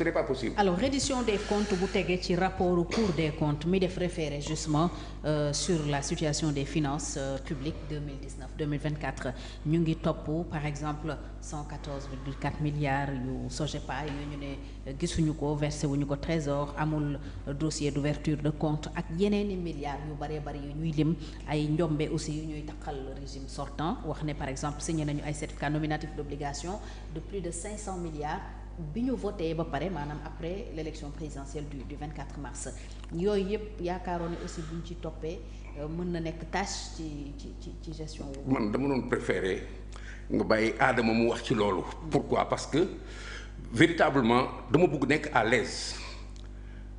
ce n'est pas possible. Alors reddition des comptes bu tegee ci rapport Cour des comptes mi def référé justement sur la situation des finances publiques 2019-2024 ñu ngi topp par exemple 114,4 milliards yu SOGEPA yu ñu ne gisuñu ko versé wuñu ko trésor amul dossier d'ouverture de compte ak yeneeni milliards yu bëree bëri yu ñuy lim ay njombe aussi yu ñuy taqal régime sortant wax ne par exemple signé nañu ay certificats nominatifs d'obligation de plus de 500 milliards bi ñu voté ba pare maanaam après l'élection présidentielle du 24 mars yooyu yëpp yaakaaroon ne aussi buñ ci toppee mën na nekk tâche ci gestion wu. man dama doon préférer nga bàyyi Adama mu wax ci loolu. pourquoi parce que véritablement dama bëgg nekk à l'aise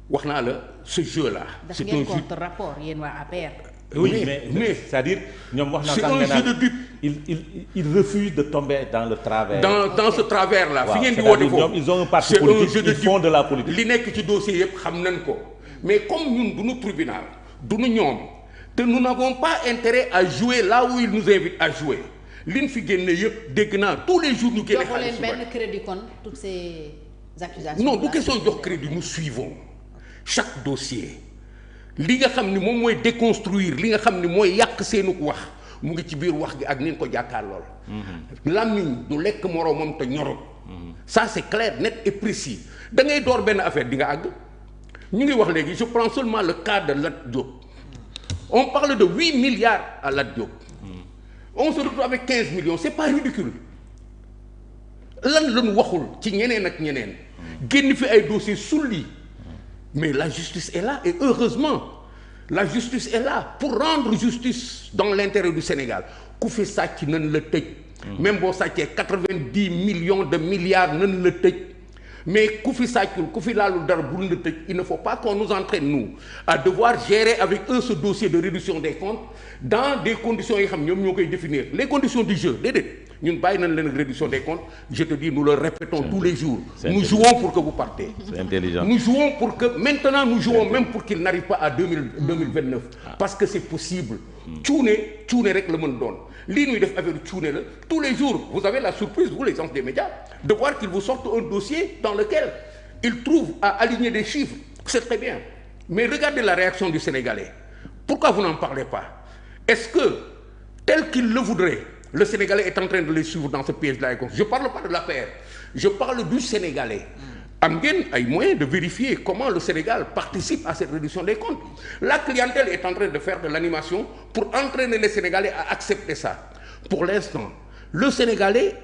wax naa la ce jeu là. c'est un jeu contre rapport yéen waa APR. oui mais c'est-à-dire ñoom wax na c'est un jeu de dupe. il refuse de tomber dans le travers. dans ce travers là. waaw fi ngeen di woote foofu ñoom ils ont un parti politique ils font de la politique. li nekk ci dossier yëpp xam nañ ko mais comme ñun duñu tribunal duñu ñoom te nous n'avons pas intérêt à jouer là où ils nous invitent à jouer liñ fi génne yëpp dégg naa tous les jours ñu génne xaalis joxu leen benn crédit kon toutes ces accusations. non du question jox crédit nous suivons chaque dossier. li nga xam ni moom mooy déconstruire li nga xam ni mooy yàq seenu wax mu ngi ci biir wax gi ak ni ñu ko jàkkaar lool làmmiñ du lekk moroomam te ñorut ça c'est clair net et précis da ngay door benn affaire di nga àgg ñu ngi wax léegi je prends seulement le cas de Lat Diop on parle de 8 milliards à Lat Diop on se retrouve avec 15 millions c'est pas ridicule lan lañu waxul ci ñeneen ak ñeneen génn fi ay dossiers sulli mais la justice est là et heureusement la justice est là pour rendre justice dans l'intérêt du Sénégal ku fi sàcc nañ la tëj même boo sàccee 90 millions de milliards nañ la tëj mais ku fi sàccul ku fi laalul dara bu la tëj il ne faut pas qu'on nous entraîne nous à devoir gérer avec eux ce dossier de réduction des comptes dans des conditions yi xam ñoom ñoo koy définir les conditions du jeu déedéet ñun bàyyi nañ leen réduction des comptes je te dis nous le répétons tous les jours nous jouons pour que vous partez c'est intelligent nous jouons pour que maintenant nous jouons même pour qu'il n'arrive pas à 2029 parce que c'est possible cuune rek la mën doon lii ñuy def affaire cuune la tous les jours vous avez la surprise vous les gens des médias de voir qu'ils vous sortent un dossier dans lequel ils trouvent à aligner des chiffres c'est très bien mais regardez la réaction du Sénégalais pourquoi vous n'en parlez pas est-ce que tel qu'il le voudrait le Sénégalais est en train de les suivre dans ce piège-là. Je parle pas de l'APR, je parle du Sénégalais. Am ngeen ay moyens de vérifier comment le Sénégal participe à cette réduction des comptes. La clientèle est en train de faire de l'animation pour entraîner les Sénégalais à accepter ça. Pour l'instant, le Sénégalais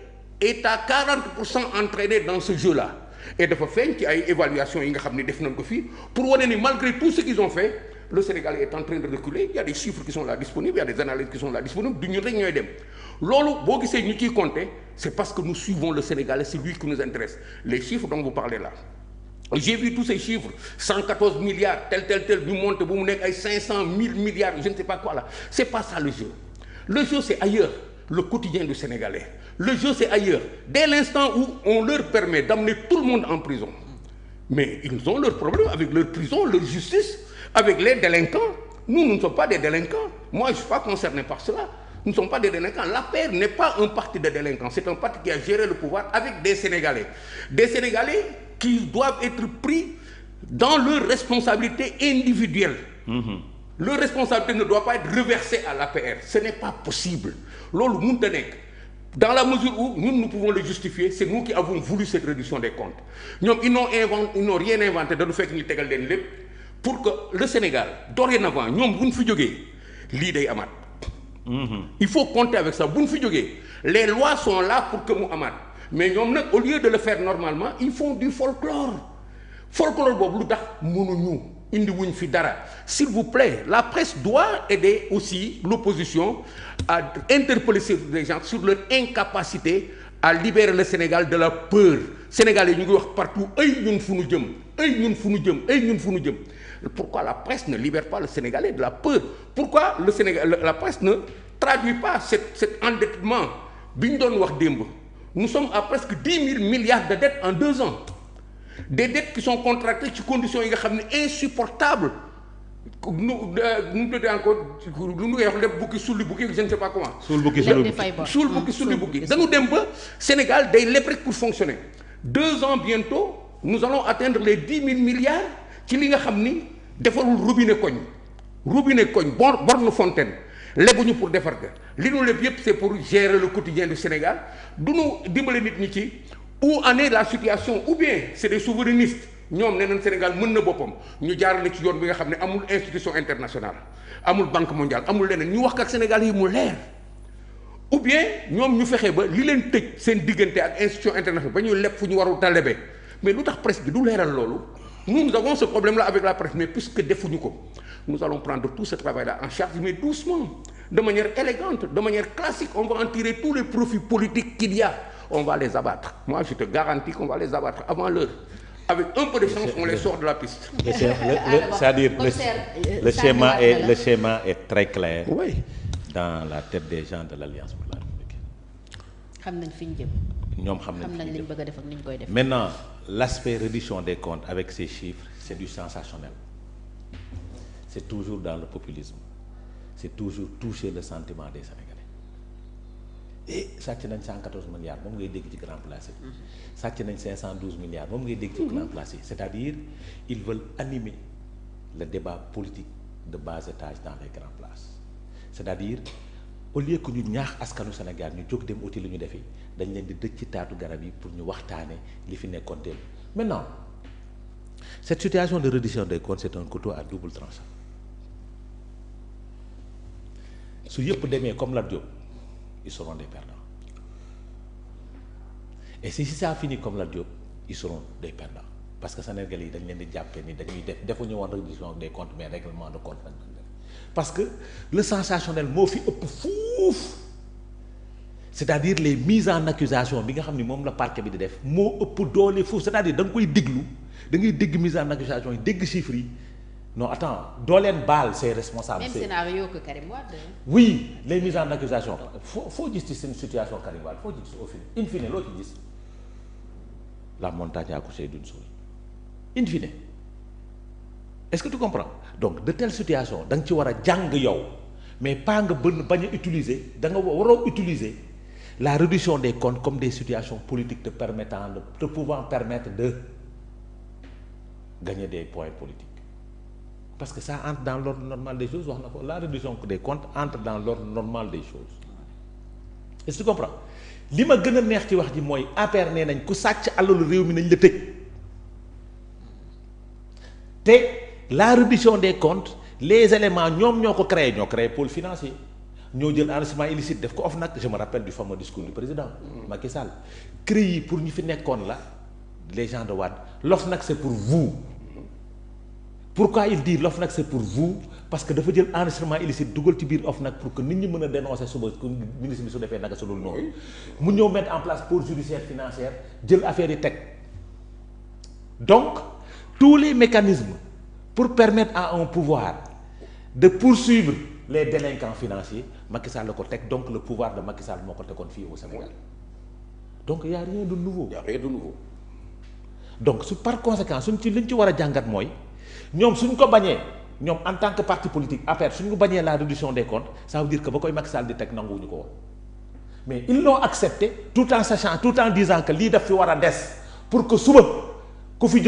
est à 40% entraîné dans ce jeu-là. Et dafa feeñ ci ay évaluations yi nga xam ne def nañ ko fii pour wane ni malgré tout ce qu'ils ont fait le Sénégal est en train de reculer il y a des chiffres qui sont là disponibles il y a des analyses qui sont là disponibles du ñun rek ñooy dem loolu boo gisee ñu ciy compter c'est parce que nous suivons le Sénégalais c'est lui qui nous intéresse les chiffres dont vous parlez là j'ai vu tous ces chiffres 114 milliards tel bi monte bu mu nekk ay 500 000 milliards je ne sais pas quoi là c'est pas ça le jeu c'est ailleurs le quotidien du Sénégalais le jeu c'est ailleurs dès l'instant où on leur permet d'amener tout le monde en prison mais ils ont leurs problèmes avec leur prison leur justice avec les délinquants nous ne sommes pas des délinquants moi je suis pas concerné par cela nous ne sommes pas des délinquants l'APR n'est pas un parti de délinquants c'est un parti qui a géré le pouvoir avec des Sénégalais qui doivent être pris dans leur responsabilité individuelle leur responsabilité ne doit pas être reversée à l'APR ce n'est pas possible loolu mënut a nekk dans la mesure où nous pouvons le justifier c'est nous qui avons voulu cette réduction des comptes ñoom ils n'ont rien inventé dañu fekk ñu tegal leen lépp pour que le Sénégal dorénavant ñoom bu ñu fi jógee lii day amaat il faut compter avec ça bu ñu fi jógee les lois sont là pour que mu amaat mais ñoom nag au lieu de le faire normalement ils font du folklore boobu lu tax mënuñu indi wuñ fi dara s'il vous plaît la presse doit aider aussi l'opposition à interpeller les gens sur leur incapacité à libérer le Sénégal de la peur Sénégalais ñu ngi wax partout ay ñun fu ñu jëm pourquoi la presse ne libère pas le Sénégalais de la peur pourquoi la presse ne traduit pas cet endettement bi ñu doon wax démb nous sommes à presque 10 000 milliards de dettes en 2 ans des dettes qui sont contractées ci conditions yi nga xam ne insupportables nu tuddee encore lu nu ngay wax lépp bukki sulli bukki je ne sais pas comment. suul bukki sulli bukki dañu dem ba Sénégal day lépp rek pour fonctionner 2 ans bientôt nous allons atteindre les 10 000 milliards ci li nga xam ni defarul robinet koñ borne fontaine lebuñu pour defar ga li nu leb yépp c'est pour gérer le quotidien du Sénégal du nu dimbale nit ñi ci où en est la situation, ou bien c'est des souverainistes ñoom nee nañ Sénégal mën na boppam ñu jaarale ci yoon bi nga xam ne amul institution internationale amul banque mondiale amul leneen ñu wax ak Sénégal yi mu leer, ou bien ñoom ñu fexe ba li leen tëj seen diggante ak institution internationale ba ñuy leb fu ñu warul ta lebe. Mais lu tax presse bi du leeral loolu nous avons ce problème là avec la presse, mais puisque defuñu ko nous allons prendre tout ce travail là en charge, mais doucement, de manière élégante, de manière classique. On va en tirer tous les profits politiques qu'il y a, on va les abattre. Moi je te garantis qu'on va les abattre avant l'heure. Avec un peu de chance, on les sort de la piste. C'est-à-dire le schéma est très clair, oui, dans la tête des gens de l'Alliance pour la République. xam nañ fi ñu jëm. ñoom xam nañ li ñu bëgg a def ak ni ñu koy def. Maintenant, l'aspect reddition des comptes avec ces chiffres, c'est du sensationnel. C'est toujours dans le populisme. C'est toujours toucher le sentiment des Sénégalais. Et sàcc nañ 114 milliards moom ngay dégg ci grand place yi. sàcc nañ 512 milliards moom ngay dégg ci grand place yi. C'est-à-dire ils veulent animer le débat politique de bas étage dans les grandes places. C'est-à-dire au lieu que ñu ñaax askanu Sénégal ñu jóg dem uti lu ñu defi dañ leen di dëj ci taatu garab yi pour ñu waxtaane li fi nekkoon teel. Maintenant cette situation de reddition des comptes, c'est un couteau à double tranchant. su yëpp demee comme Lat Diop, ils seront des perdants. Et si ça finit comme Lat Diop, ils seront des perdants. Parce que Sénégalais yi dañ leen di jàppee ni dañuy defuñu woon reddition des comptes mais règlement de compte lañ doon def. Parce que le sensationnel moo fi ëpp fuuf, c'est-à-dire les mises en accusation bi nga xam ni moom la parquet bi di def moo ëpp doole fuuf. C'est-à-dire da nga koy déglu da ngay dégg mise en accusation yi dégg chiffres yi. Non, attends, doo leen baal c'est responsable. Même scénario que Karim Wade. Oui, les mises en accusation. Foo gis ci seen situation Karim Wade foo gis au fil in fine loo ci gis la montagne a accouché d'une souris. In fine, est-ce que tu comprends? Donc de telles situations da nga ci war a jàng yow, mais pas nga bañ a utiliser da nga waroo utiliser la réduction des comptes comme des situations politiques te permettant te pouvant permettre de gagner des points politiques. Parce que ça entre dans l'ordre normal des choses, wax na ko, la réduction des comptes entre dans l'ordre normal des choses. Est-ce que tu comprends? li ma gën a neex ci wax ji mooy APR nee nañ ku sàcc alalu réew mi nañ la tëj te la réduction des comptes les éléments ñoom ñoo ko créé pôle financier ñoo jël enrichissement illicite def ko OFNAC. Je me rappelle du fameux discours du président Macky Sall. CREI pour ñu fi nekkoon la les gens de Wade, l'OFNAC c'est pour vous. Pourquoi il dit l'OFNAC c'est pour vous? Parce que dafa jël enregistrement illicite dugal ci biir OFNAC pour que nit ñi mën a dénoncer suba ministre bi su defee naka su dul noonu mu ñëw mettre en place pôle judiciaire financière jël affaire yi teg. Donc tous les mécanismes pour permettre à un pouvoir de poursuivre les délinquants financiers Macky Sall la ko teg, donc le pouvoir de Macky Sall moo ko tegoon fii au Sénégal. Donc il y a rien de nouveau. Il y a rien de nouveau. Donc par conséquent suñ ci liñ ci war a jàngat mooy ñoom suñ ko bañee ñoom en tant que parti politique APR suñ ko bañee la réduction des comptes, ça veut dire que ba koy Macky Sall di teg nanguwuñu ko woon. Mais ils l'ont accepté tout en sachant, tout en disant que lii daf fi war a des pour que suba ku fi jóge